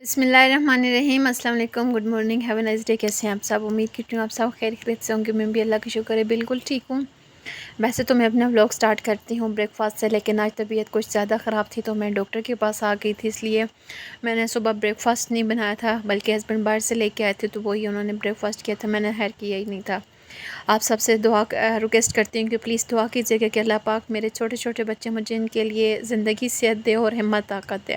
بسم اللہ الرحمن الرحیم۔ السلام علیکم، good morning, have a nice day. کیسے ہیں آپ سب؟ امید کرتی ہوں آپ سب خیر خیریت سے ہوں گے۔ میں بھی اللہ کا شکر ہے بالکل ٹھیک ہوں۔ ویسے تو میں اپنا ولاگ سٹارٹ کرتی ہوں بریک فاسٹ سے، لیکن آج طبیعت کچھ زیادہ خراب تھی تو میں ڈاکٹر کے پاس آ گئی تھی، اس لیے میں نے صبح بریک فاسٹ نہیں بنایا تھا، بلکہ ہسبینڈ باہر سے لے کے آئے تھے تو وہی انہوں نے بریک فاسٹ کیا تھا، میں نے خیر کیا ہی نہیں تھا۔ آپ سب سے دعا ریکویسٹ کرتی ہوں کہ پلیز دعا کیجیے گا کہ اللہ پاک میرے چھوٹے چھوٹے بچے مجھے ان کے لیے زندگی صحت دے اور ہمت طاقت دے۔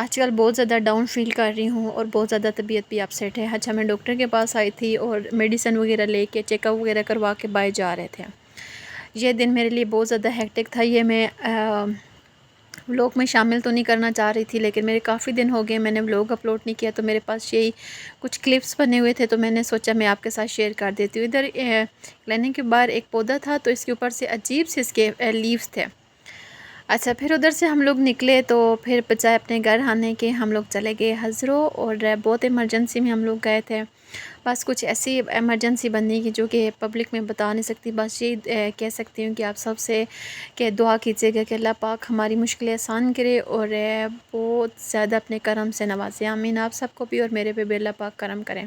آج کل بہت زیادہ ڈاؤن فیل کر رہی ہوں اور بہت زیادہ طبیعت بھی اپسیٹ ہے۔ اچھا، میں ڈاکٹر کے پاس آئی تھی اور میڈیسن وغیرہ لے کے چیک اپ وغیرہ کروا کے باہر جا رہے تھے۔ یہ دن میرے لیے بہت زیادہ ہیکٹک تھا، یہ میں ولاگ میں شامل تو نہیں کرنا چاہ رہی تھی، لیکن میرے کافی دن ہو گئے میں نے ولاگ اپلوڈ نہیں کیا، تو میرے پاس یہی کچھ کلپس بنے ہوئے تھے تو میں نے سوچا میں آپ کے ساتھ شیئر کر دیتی ہوں۔ ادھر کلینک کے باہر ایک پودا تھا تو اس کے اوپر سے عجیب سے اس کے لیوز تھے۔ اچھا، پھر ادھر سے ہم لوگ نکلے تو پھر بجائے اپنے گھر آنے کے ہم لوگ چلے گئے ہزرو، اور بہت ایمرجنسی میں ہم لوگ گئے تھے۔ بس کچھ ایسی ایمرجنسی بنی کی جو کہ پبلک میں بتا نہیں سکتی، بس یہ کہہ سکتی ہوں کہ آپ سب سے کہ دعا کیجیے گا کہ اللہ پاک ہماری مشکلیں آسان کرے اور بہت زیادہ اپنے کرم سے نوازے۔ آمین، آپ سب کو بھی اور میرے پہ بھی اللہ پاک کرم کریں۔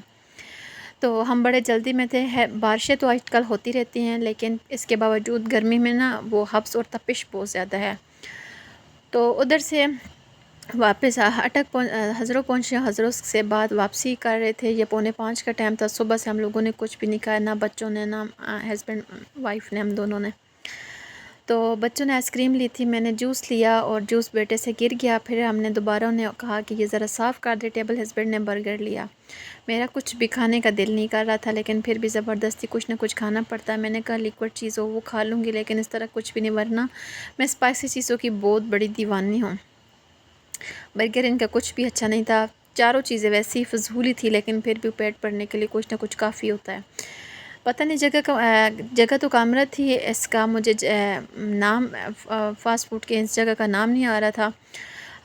تو ہم بڑے جلدی میں تھے، بارشیں تو آج کل ہوتی رہتی ہیں لیکن اس کے باوجود گرمی میں نا وہ حبس اور تپش بہت زیادہ ہے۔ تو ادھر سے واپس ہزروں پہنچے، ہزروں سے بعد واپسی کر رہے تھے، یہ 4:45 کا ٹائم تھا۔ صبح سے ہم لوگوں نے کچھ بھی نہیں کھایا، نہ بچوں نے نہ ہسبینڈ وائف نے، ہم دونوں نے۔ تو بچوں نے آئس کریم لی تھی، میں نے جوس لیا اور جوس بیٹے سے گر گیا، پھر ہم نے دوبارہ انہیں کہا کہ یہ ذرا صاف کر دے ٹیبل، ہسبینڈ نے برگر لیا۔ میرا کچھ بھی کھانے کا دل نہیں کر رہا تھا لیکن پھر بھی زبردستی کچھ نہ کچھ کھانا پڑتا ہے۔ میں نے کہا لیکوڈ چیز ہو وہ کھا لوں گی، لیکن اس طرح کچھ بھی نہیں، ورنہ میں اسپائسی چیزوں کی بہت بڑی دیوانی ہوں۔ برگر ان کا کچھ بھی اچھا نہیں تھا، چاروں چیزیں ویسی فضولی تھی، لیکن پھر بھی پیٹ بھرنے کے لیے کچھ نہ کچھ کافی ہوتا ہے۔ پتہ نہیں جگہ تو کامرہ تھی، اس کا مجھے نام فاسٹ فوڈ کے اس جگہ کا نام نہیں آ رہا تھا۔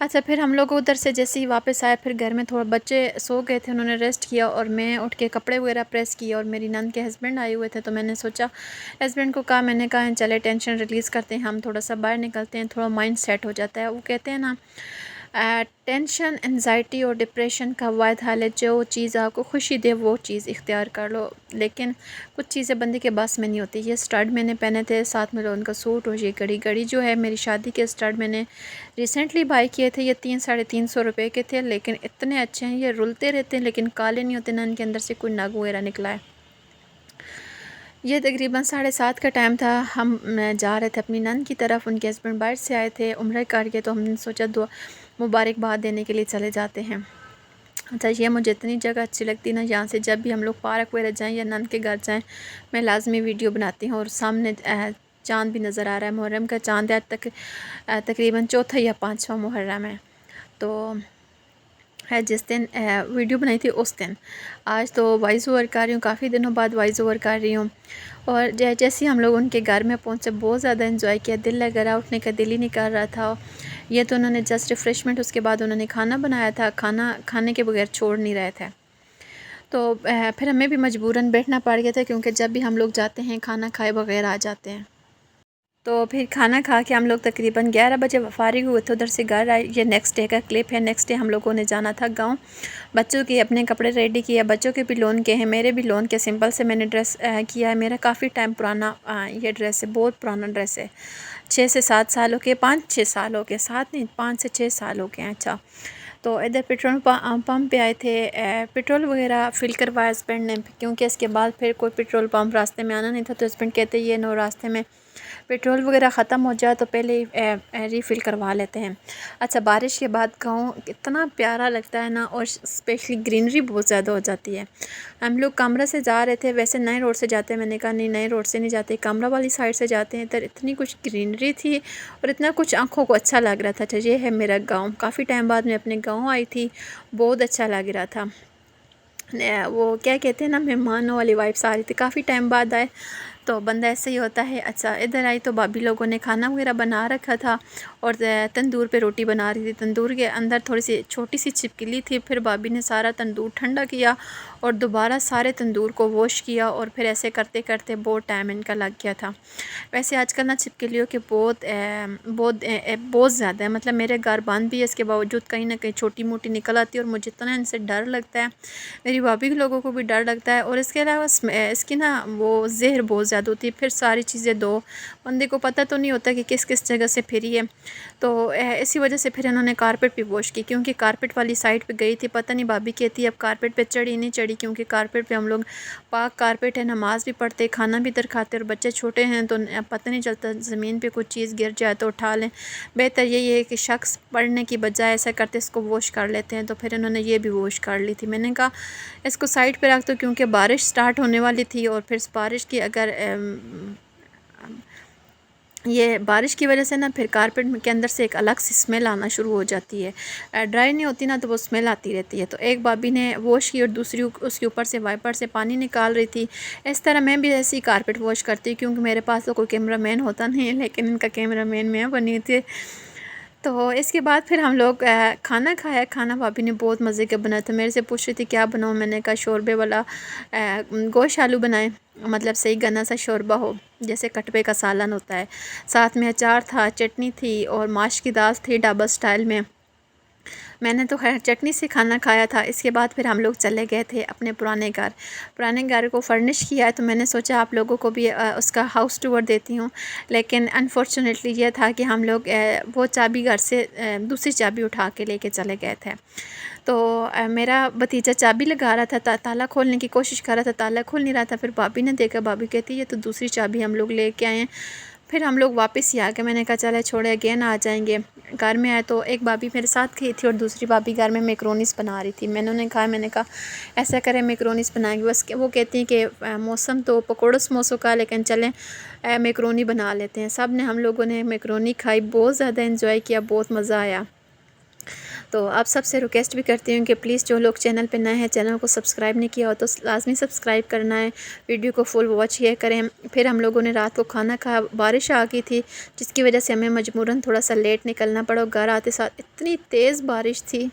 اچھا، پھر ہم لوگ ادھر سے جیسے ہی واپس آئے، پھر گھر میں تھوڑا بچے سو گئے تھے، انہوں نے ریسٹ کیا اور میں اٹھ کے کپڑے وغیرہ پریس کیا، اور میری نند کے ہسبینڈ آئے ہوئے تھے تو میں نے سوچا ہسبینڈ کو کہا، میں نے کہا چلے ٹینشن ریلیز کرتے ہیں، ہم تھوڑا سا باہر نکلتے ہیں، تھوڑا مائنڈ سیٹ ہو جاتا ہے۔ وہ کہتے ہیں نا ٹینشن، انزائٹی اور ڈپریشن کا واحد حل ہے جو چیز آپ کو خوشی دے وہ چیز اختیار کر لو، لیکن کچھ چیزیں بندے کے بس میں نہیں ہوتی۔ یہ سٹڈ میں نے پہنے تھے، ساتھ میں ان کا سوٹ، اور یہ گھڑی جو ہے میری شادی کے سٹڈ میں نے ریسنٹلی بائی کیے تھے، یہ 300-350 روپے کے تھے، لیکن اتنے اچھے ہیں، یہ رلتے رہتے ہیں لیکن کالے نہیں ہوتے، نہ ان کے اندر سے کوئی نگ وغیرہ نکلا ہے۔ یہ تقریباً 7:30 کا ٹائم تھا، ہم جا رہے تھے اپنی نند کی طرف، ان کے ہسبینڈ باہر سے آئے تھے عمرہ کر کے، تو ہم نے سوچا مبارکباد دینے کے لیے چلے جاتے ہیں۔ اچھا، یہ مجھے اتنی جگہ اچھی لگتی نا، یہاں سے جب بھی ہم لوگ پارک وغیرہ جائیں یا نند کے گھر جائیں میں لازمی ویڈیو بناتی ہوں، اور سامنے چاند بھی نظر آ رہا ہے، محرم کا چاند ہے، تقریباً چوتھا یا پانچواں محرم ہے، تو جس دن ویڈیو بنائی تھی اس دن۔ آج تو وائس اوور کر رہی ہوں، کافی دنوں بعد وائس اوور کر رہی ہوں، اور جیسے ہی ہم لوگ ان کے گھر میں پہنچے بہت زیادہ انجوائے کیا، دل لگ رہا، اٹھنے کا دل ہی نہیں کر رہا تھا۔ یہ تو انہوں نے جسٹ ریفریشمنٹ، اس کے بعد انہوں نے کھانا بنایا تھا، کھانا کھانے کے بغیر چھوڑ نہیں رہے تھے، تو پھر ہمیں بھی مجبوراً بیٹھنا پڑ گیا تھا، کیونکہ جب بھی ہم لوگ جاتے ہیں کھانا کھائے بغیر آ جاتے ہیں۔ تو پھر کھانا کھا کے ہم لوگ تقریباً 11 بجے فارغ ہوئے تھے، ادھر سے گھر آئے۔ یہ نیکسٹ ڈے کا کلپ ہے، نیکسٹ ڈے ہم لوگوں نے جانا تھا گاؤں، بچوں کے اپنے کپڑے ریڈی کیا، بچوں کے بھی لون کے ہیں، میرے بھی لون کے، سمپل سے میں نے ڈریس کیا ہے، میرا کافی ٹائم پرانا یہ ڈریس ہے، بہت پرانا ڈریس ہے، 6 سے 7 سالوں کے، 5-6 سالوں کے، 7 نہیں 5 سے 6 سالوں کے ہیں۔ اچھا، تو ادھر پیٹرول پمپ پہ آئے تھے، پیٹرول وغیرہ فل کروایا ہسبینڈ نے، کیونکہ اس کے بعد پھر کوئی پیٹرول پمپ راستے میں آنا نہیں تھا، تو ہسبینڈ کہتے یہ نو راستے میں پیٹرول وغیرہ ختم ہو جائے تو پہلے ریفل کروا لیتے ہیں۔ اچھا، بارش کے بعد گاؤں اتنا پیارا لگتا ہے نا، اور اسپیشلی گرینری بہت زیادہ ہو جاتی ہے۔ ہم لوگ کامرہ سے جا رہے تھے، ویسے نئے روڈ سے جاتے ہیں، میں نے کہا نہیں نئے روڈ سے نہیں جاتے، کامرہ والی سائڈ سے جاتے ہیں، ادھر اتنی کچھ گرینری تھی اور اتنا کچھ آنکھوں کو اچھا لگ رہا تھا۔ اچھا، یہ ہے میرا گاؤں، کافی ٹائم بعد میں اپنے گاؤں آئی تھی، بہت اچھا لگ رہا تھا، وہ کیا کہتے ہیں نا مہمانوں والی وائبس آ رہی تھی، کافی ٹائم بعد آئے تو بندہ ایسے ہی ہوتا ہے۔ اچھا ادھر آئی تو بھابھی لوگوں نے کھانا وغیرہ بنا رکھا تھا اور تندور پہ روٹی بنا رہی تھی۔ تندور کے اندر تھوڑی سی چھوٹی سی چھپکلی تھی، پھر بھابھی نے سارا تندور ٹھنڈا کیا اور دوبارہ سارے تندور کو واش کیا، اور پھر ایسے کرتے کرتے بہت ٹائم ان کا لگ گیا تھا۔ ویسے آج کل نا چھپکلیوں کے بہت زیادہ ہے، مطلب میرے گھر بند بھی ہے، اس کے باوجود کہیں نہ کہیں چھوٹی موٹی نکل آتی ہے، اور مجھے اتنا ان سے ڈر لگتا ہے، میری بھابھی کے لوگوں کو بھی ڈر لگتا ہے۔ اور اس کے علاوہ اس کی نا وہ زہر بہت زیادہ ہوتی ہے، پھر ساری چیزیں دو بندے کو پتہ تو نہیں ہوتا کہ کس کس جگہ سے پھری ہے، تو اسی وجہ سے پھر انہوں نے کارپیٹ بھی واش کی، کیونکہ کارپیٹ والی سائڈ پہ گئی تھی، پتہ نہیں بھابھی کہتی ہے اب کارپیٹ پہ چڑھی نہیں چڑھی، کیونکہ کارپیٹ پہ ہم لوگ پاک کارپیٹ ہے، نماز بھی پڑھتے، کھانا بھی ادھر کھاتے، اور بچے چھوٹے ہیں تو پتہ نہیں چلتا زمین پہ کچھ چیز گر جائے تو اٹھا لیں، بہتر یہی ہے کہ شخص پڑھنے کی بجائے ایسا کرتے اس کو واش کر لیتے ہیں، تو پھر انہوں نے یہ بھی واش کر لی تھی۔ میں نے کہا اس کو سائڈ پہ رکھ دو، کیونکہ بارش سٹارٹ ہونے والی تھی، اور پھر بارش کی اگر یہ بارش کی وجہ سے نا پھر کارپیٹ کے اندر سے ایک الگ سی اسمیل آنا شروع ہو جاتی ہے، ڈرائی نہیں ہوتی نا تو وہ اسمیل آتی رہتی ہے، تو ایک بھابھی نے واش کی اور دوسری اس کے اوپر سے وائپر سے پانی نکال رہی تھی۔ اس طرح میں بھی ایسی کارپیٹ واش کرتی ہوں، کیونکہ میرے پاس تو کوئی کیمرہ مین ہوتا نہیں ہے، لیکن ان کا کیمرہ مین میں بنی تھی۔ تو اس کے بعد پھر ہم لوگ کھانا کھایا، کھانا بھابھی نے بہت مزے کا بنایا تھا، میرے سے پوچھ رہی تھی کیا بناؤں، میں نے کہا شوربے والا گوشت آلو بنائیں، مطلب صحیح گنا سا شوربہ ہو جیسے کٹپے کا سالن ہوتا ہے، ساتھ میں اچار تھا، چٹنی تھی، اور ماش کی دال تھی ڈھابا سٹائل میں نے تو خیر چٹنی سے کھانا کھایا تھا۔ اس کے بعد پھر ہم لوگ چلے گئے تھے اپنے پرانے گھر کو فرنش کیا ہے، تو میں نے سوچا آپ لوگوں کو بھی اس کا ہاؤس ٹور دیتی ہوں، لیکن انفارچونیٹلی یہ تھا کہ ہم لوگ وہ چابی گھر سے دوسری چابی اٹھا کے لے کے چلے گئے تھے، تو میرا بھتیجا چابی لگا رہا تھا، تالا کھولنے کی کوشش کر رہا تھا، تالا کھول نہیں رہا تھا، پھر بھابھی نے دیکھا، بھابھی کہتی یہ تو دوسری چابی ہم لوگ لے کے آئے ہیں، پھر ہم لوگ واپس ہی آ گئے۔ میں نے کہا چلے چھوڑے اگین آ جائیں گے۔ گھر میں آئے تو ایک بھابھی میرے ساتھ گئی تھی اور دوسری بھابھی گھر میں میکرونیز بنا رہی تھی، میں نے کہا ایسا کریں میکرونیز بنائیں گے، بس وہ کہتی ہیں کہ موسم تو پکوڑس موسم کا، لیکن چلیں میکرونی بنا لیتے ہیں۔ سب نے ہم لوگوں نے میکرونی کھائی، بہت زیادہ انجوائے کیا، بہت مزہ آیا۔ تو آپ سب سے ریکویسٹ بھی کرتی ہوں کہ پلیز جو لوگ چینل پہ نئے ہیں چینل کو سبسکرائب نہیں کیا ہو تو لازمی سبسکرائب کرنا ہے، ویڈیو کو فل واچ یہ کریں۔ پھر ہم لوگوں نے رات کو کھانا کھایا، بارش آ گئی تھی جس کی وجہ سے ہمیں مجبوراً تھوڑا سا لیٹ نکلنا پڑا، گھر آتے ساتھ اتنی تیز بارش تھی